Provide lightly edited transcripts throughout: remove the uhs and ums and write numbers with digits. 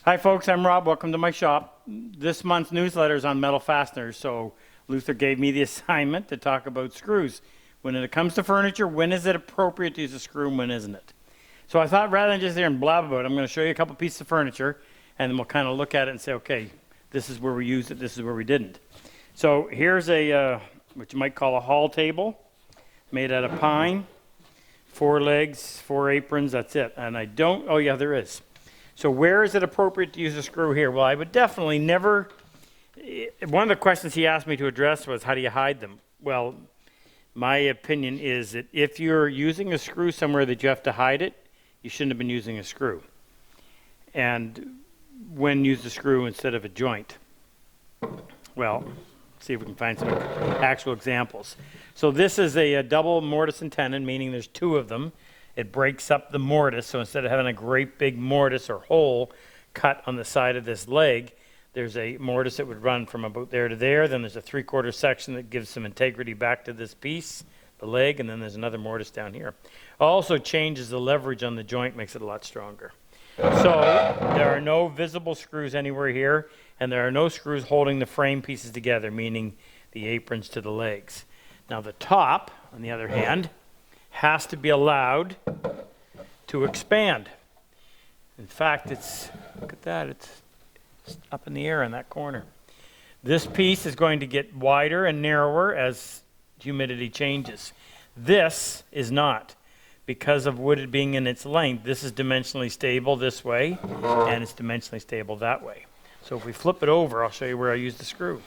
Hi folks, I'm Rob. Welcome to my shop. This month's newsletter is on metal fasteners, so Luther gave me the assignment to talk about screws. When it comes to furniture, when is it appropriate to use a screw and when isn't it? So I thought rather than just there and blab about it, I'm going to show you a couple pieces of furniture and then we'll kind of look at it and say, okay, this is where we used it, this is where we didn't. So here's a, what you might call a hall table, made out of pine, 4 legs, 4 aprons, that's it. And I don't, oh yeah, there is. So where is it appropriate to use a screw here? Well, I would definitely never, one of the questions he asked me to address was, how do you hide them? Well, my opinion is that if you're using a screw somewhere that you have to hide it, you shouldn't have been using a screw. And when use the screw instead of a joint? Well, see if we can find some actual examples. So this is a double mortise and tenon, meaning there's 2 of them. It breaks up the mortise, so instead of having a great big mortise or hole cut on the side of this leg, there's a mortise that would run from about there to there. Then there's a 3/4 section that gives some integrity back to this piece, the leg, and then there's another mortise down here. Also changes the leverage on the joint, makes it a lot stronger. So there are no visible screws anywhere here, and there are no screws holding the frame pieces together, meaning the aprons to the legs. Now the top, on the other hand, has to be allowed to expand. In fact, it's, look at that, it's up in the air in that corner. This piece is going to get wider and narrower as humidity changes. This is not, because of wood being in its length. This is dimensionally stable this way, and it's dimensionally stable that way. So if we flip it over, I'll show you where I use the screw.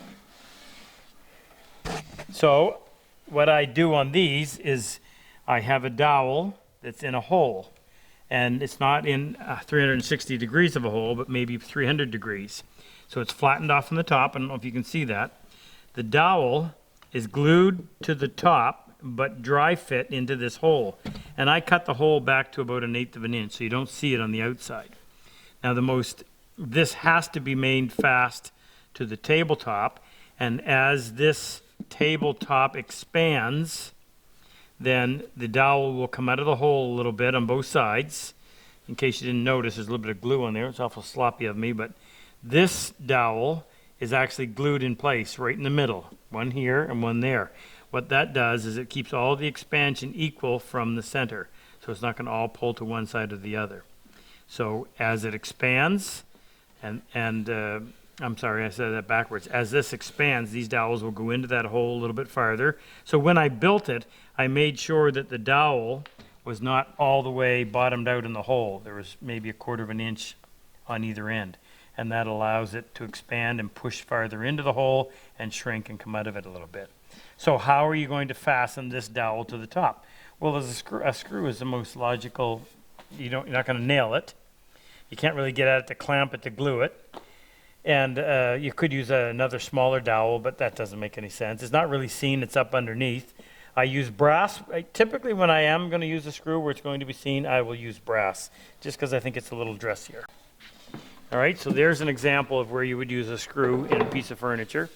So what I do on these is I have a dowel that's in a hole, and it's not in 360 degrees of a hole, but maybe 300 degrees. So it's flattened off from the top. I don't know if you can see that. The dowel is glued to the top, but dry fit into this hole. And I cut the hole back to about 1/8 of an inch, so you don't see it on the outside. Now this has to be made fast to the tabletop, and as this tabletop expands, then the dowel will come out of the hole a little bit on both sides. In case you didn't notice, there's a little bit of glue on there. It's awful sloppy of me, but this dowel is actually glued in place right in the middle, one here and one there. What that does is it keeps all the expansion equal from the center, so it's not going to all pull to one side or the other. So as it expands, I'm sorry, I said that backwards. As this expands, these dowels will go into that hole a little bit farther. So when I built it, I made sure that the dowel was not all the way bottomed out in the hole. There was maybe 1/4 of an inch on either end. And that allows it to expand and push farther into the hole and shrink and come out of it a little bit. So how are you going to fasten this dowel to the top? Well, as a screw is the most logical. You're not going to nail it. You can't really get at it to clamp it, to glue it. And you could use another smaller dowel, but that doesn't make any sense. It's not really seen, it's up underneath. I use brass. Typically when I am going to use a screw where it's going to be seen, I will use brass, just because I think it's a little dressier. All right, so there's an example of where you would use a screw in a piece of furniture.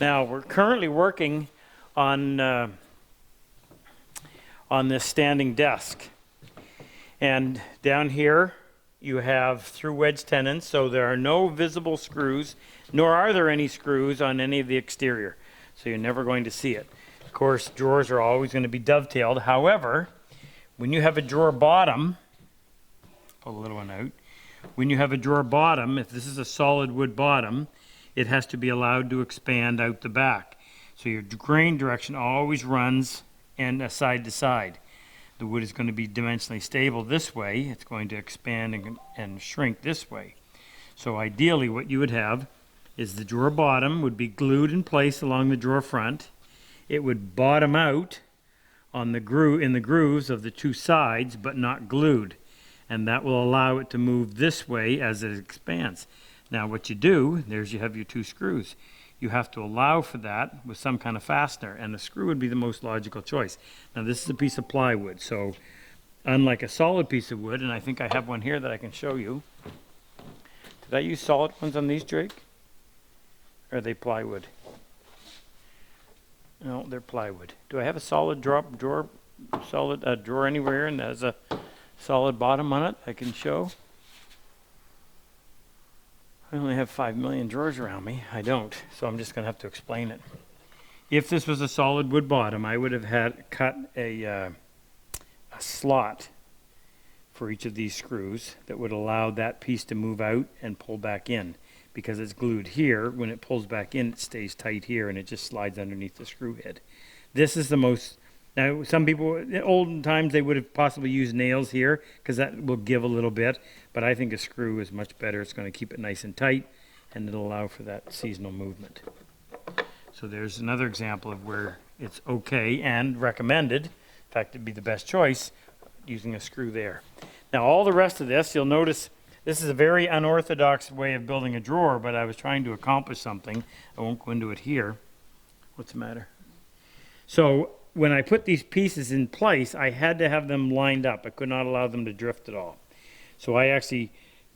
Now, we're currently working on this standing desk. And down here, you have through wedge tenons, so there are no visible screws, nor are there any screws on any of the exterior. So you're never going to see it. Of course, drawers are always going to be dovetailed. However, when you have a drawer bottom, pull the little one out, when you have a drawer bottom, if this is a solid wood bottom, it has to be allowed to expand out the back. So your grain direction always runs and side to side. The wood is going to be dimensionally stable this way. It's going to expand and shrink this way. So ideally what you would have is the drawer bottom would be glued in place along the drawer front. It would bottom out on the in the grooves of the 2 sides, but not glued. And that will allow it to move this way as it expands. Now what you do, you have your 2 screws. You have to allow for that with some kind of fastener, and the screw would be the most logical choice. Now this is a piece of plywood, so unlike a solid piece of wood, and I think I have one here that I can show you. Did I use solid ones on these, Drake? Or are they plywood? No, they're plywood. Do I have a solid drawer anywhere and has a solid bottom on it I can show? I only have 5 million drawers around me. I don't, so I'm just going to have to explain it. If this was a solid wood bottom, I would have had cut a slot for each of these screws that would allow that piece to move out and pull back in. Because it's glued here, when it pulls back in, it stays tight here and it just slides underneath the screw head. This is the most, now some people, in olden times, they would have possibly used nails here because that will give a little bit, but I think a screw is much better. It's going to keep it nice and tight and it'll allow for that seasonal movement. So there's another example of where it's okay and recommended, in fact it'd be the best choice, using a screw there. Now all the rest of this, you'll notice this is a very unorthodox way of building a drawer, but I was trying to accomplish something. I won't go into it here. What's the matter? So when I put these pieces in place, I had to have them lined up. I could not allow them to drift at all. So I actually,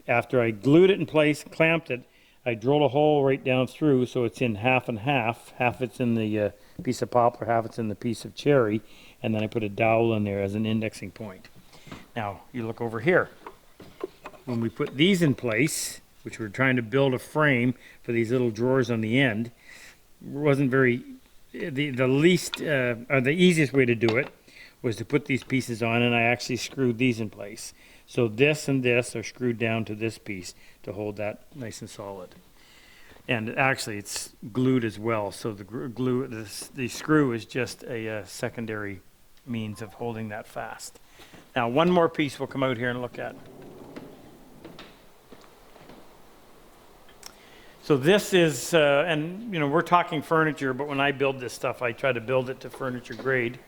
after I glued it in place, clamped it, I drilled a hole right down through so it's in half and half. Half it's in the piece of poplar, half it's in the piece of cherry, and then I put a dowel in there as an indexing point. Now, you look over here. When we put these in place, which we're trying to build a frame for these little drawers on the end, wasn't very, the easiest way to do it was to put these pieces on, and I actually screwed these in place. So this and this are screwed down to this piece to hold that nice and solid. And actually it's glued as well, so the screw is just a secondary means of holding that fast. Now one more piece we'll come out here and look at. So this is, and you know, we're talking furniture, but when I build this stuff, I try to build it to furniture grade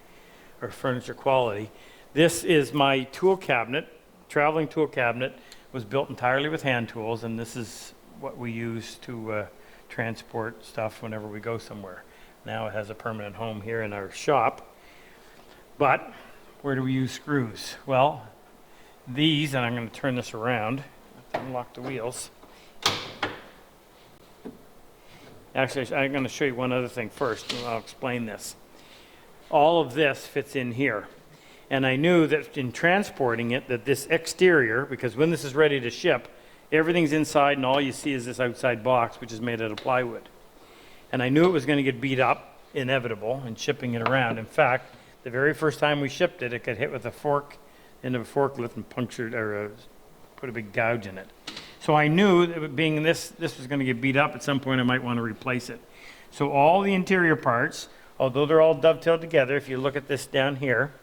or furniture quality. This is my tool cabinet, traveling tool cabinet, was built entirely with hand tools, and this is what we use to transport stuff whenever we go somewhere. Now it has a permanent home here in our shop. But where do we use screws? Well, these, and I'm going to turn this around, unlock the wheels. Actually, I'm going to show you one other thing first, and I'll explain this. All of this fits in here. And I knew that in transporting it, that this exterior, because when this is ready to ship, everything's inside and all you see is this outside box, which is made out of plywood. And I knew it was going to get beat up, inevitable, in shipping it around. In fact, the very first time we shipped it, it got hit with a fork into a forklift and punctured, or put a big gouge in it. So I knew that being this was going to get beat up at some point, I might want to replace it. So all the interior parts, although they're all dovetailed together, if you look at this down here,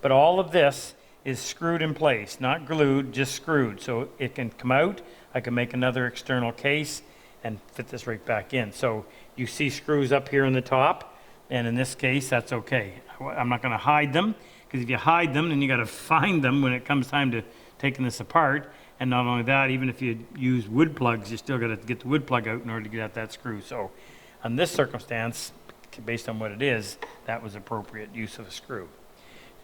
but all of this is screwed in place, not glued, just screwed. So it can come out, I can make another external case and fit this right back in. So you see screws up here in the top, and in this case, that's okay. I'm not going to hide them, because if you hide them, then you got to find them when it comes time to taking this apart. And not only that, even if you use wood plugs, you still got to get the wood plug out in order to get at that screw. So on this circumstance, based on what it is, that was appropriate use of a screw.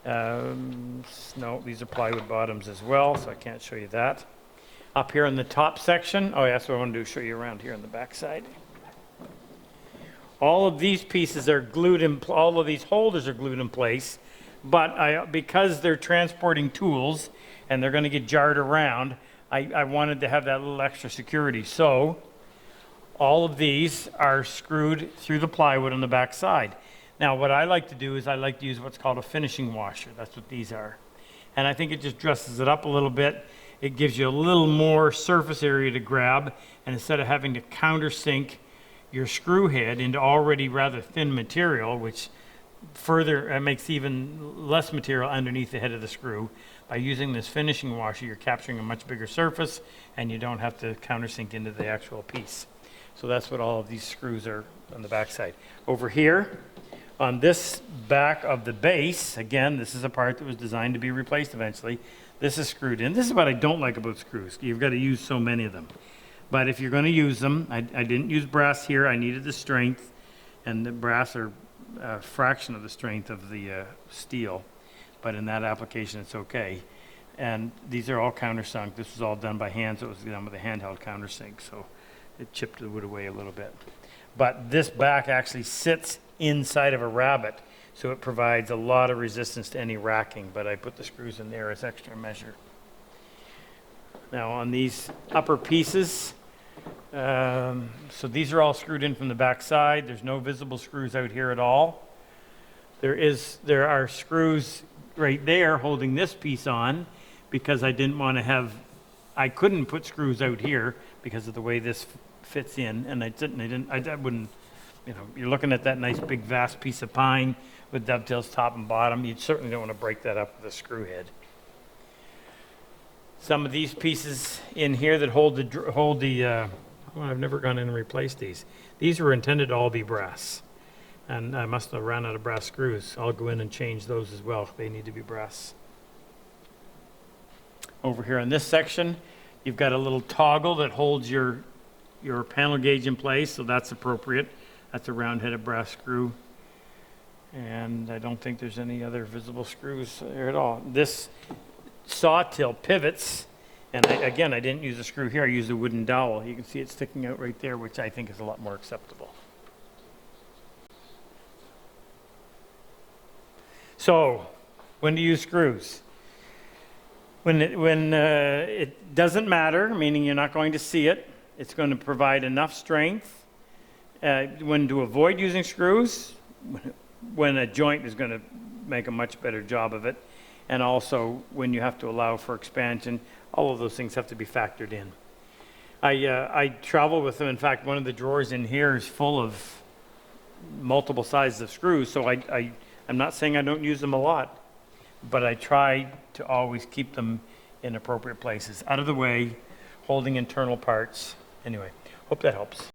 No, these are plywood bottoms as well, so I can't show you that. Up here in the top section, oh yeah, that's what I want to do, show you around here on the back side. All of these pieces are glued in, all of these holders are glued in place, but because they're transporting tools and they're going to get jarred around, I wanted to have that little extra security. So all of these are screwed through the plywood on the back side. Now what I like to do is I like to use what's called a finishing washer. That's what these are. And I think it just dresses it up a little bit. It gives you a little more surface area to grab, and instead of having to countersink your screw head into already rather thin material, which further makes even less material underneath the head of the screw, by using this finishing washer, you're capturing a much bigger surface and you don't have to countersink into the actual piece. So that's what all of these screws are on the back side. Over here, on this back of the base, again, this is a part that was designed to be replaced eventually. This is screwed in. This is what I don't like about screws. You've got to use so many of them. But if you're going to use them, I didn't use brass here. I needed the strength, and the brass are a fraction of the strength of the steel. But in that application, it's okay. And these are all countersunk. This was all done by hand, so it was done with a handheld countersink. So it chipped the wood away a little bit. But this back actually sits inside of a rabbet, so it provides a lot of resistance to any racking. But I put the screws in there as extra measure. Now on these upper pieces, So these are all screwed in from the back side. There's no visible screws out here at all. There are screws right there holding this piece on because I didn't want to have, I couldn't put screws out here because of the way this fits in, and I wouldn't, you know, you're looking at that nice big vast piece of pine with dovetails top and bottom. You certainly don't want to break that up with a screw head. Some of these pieces in here that hold the well, I've never gone in and replaced these. These were intended to all be brass, and I must have run out of brass screws. I'll go in and change those as well. They need to be brass. Over here on this section, you've got a little toggle that holds your panel gauge in place, so that's appropriate. That's a round-headed brass screw. And I don't think there's any other visible screws there at all. This sawtill pivots, and again, I didn't use a screw here. I used a wooden dowel. You can see it sticking out right there, which I think is a lot more acceptable. So, when to use screws? When it doesn't matter, meaning you're not going to see it, it's going to provide enough strength. When to avoid using screws, when a joint is going to make a much better job of it, and also when you have to allow for expansion, all of those things have to be factored in. I travel with them. In fact, one of the drawers in here is full of multiple sizes of screws, so I'm not saying I don't use them a lot, but I try to always keep them in appropriate places, out of the way, holding internal parts. Anyway, hope that helps.